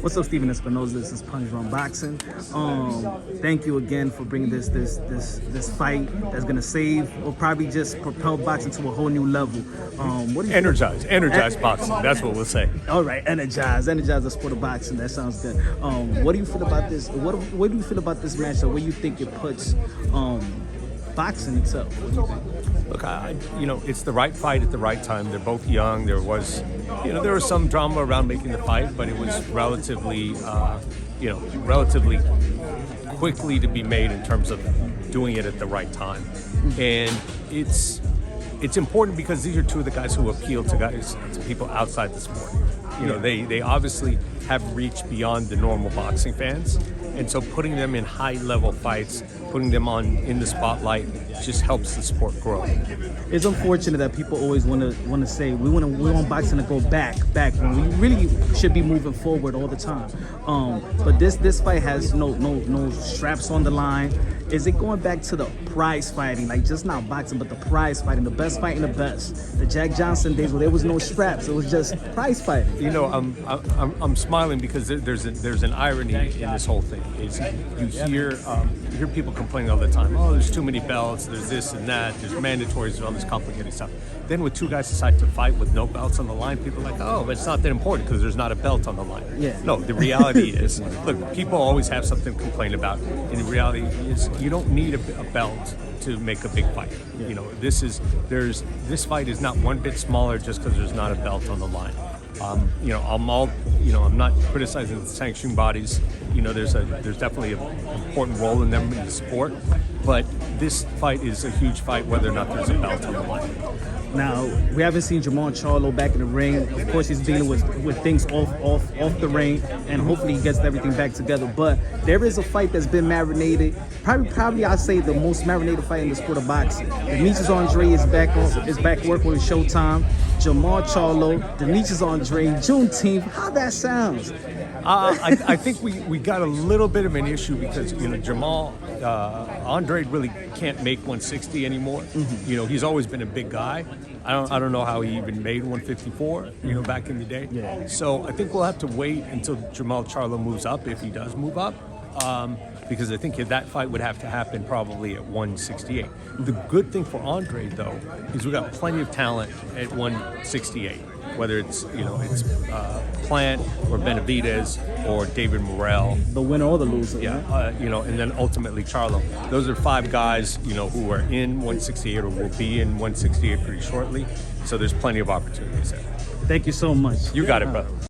What's up, Stephen Espinoza? This is Punch Run Boxing. Thank you again for bringing this fight that's gonna save or probably just propel boxing to a whole new level. What do you Energize boxing. That's what we'll say. All right, energize the sport of boxing. That sounds good. What do you feel about this? What do you feel about this matchup? Where you think it puts boxing itself? What do you think? Look, it's the right fight at the right time. They're both young. There was some drama around making the fight, but it was relatively quickly to be made in terms of doing it at the right time. And it's important because these are two of the guys who appeal to people outside the sport. They obviously have reached beyond the normal boxing fans, and so putting them in high-level fights, putting them in the spotlight, just helps the sport grow. It's unfortunate that people always want to say we want boxing to go back when we really should be moving forward all the time. But this fight has no straps on the line. Is it going back to the prize fighting, like just not boxing, but the prize fighting, the best fighting the best, the Jack Johnson days where there was no straps, it was just prize fighting? I'm smiling because there's an irony in this whole thing. Is you hear people complaining all the time. Oh, there's too many belts. There's this and that. There's mandatories and all this complicated stuff. Then when two guys decide to fight with no belts on the line, people are like, oh, but it's not that important because there's not a belt on the line. Yeah. No, the reality is, look, people always have something to complain about. And the reality is, you don't need a belt to make a big fight. Yeah. This fight is not one bit smaller just because there's not a belt on the line. I'm not criticizing the sanctioning bodies. There's definitely an important role in them in the sport, but this fight is a huge fight whether or not there's a belt on the line. Now, we haven't seen Jermall Charlo back in the ring. Of course, he's dealing with things off the ring, and hopefully he gets everything back together. But there is a fight that's been marinated. Probably I'd say the most marinated fight in the sport of boxing. Demetrius Andre is back working with Showtime. Jermall Charlo, Demetrius Andre, Juneteenth. How that sounds? I think we got a little bit of an issue because Jermall Andre really can't make 160 anymore. Mm-hmm. He's always been a big guy. I don't know how he even made 154. Back in the day. Yeah. So I think we'll have to wait until Jermall Charlo moves up, if he does move up. Because I think that fight would have to happen probably at 168. The good thing for Andre, though, is we got plenty of talent at 168. Whether it's Plant or Benavidez or David Morrell, The winner or the loser. yeah, and then ultimately Charlo. Those are five guys, who are in 168 or will be in 168 pretty shortly. So there's plenty of opportunities there. Thank you so much. You got it, brother.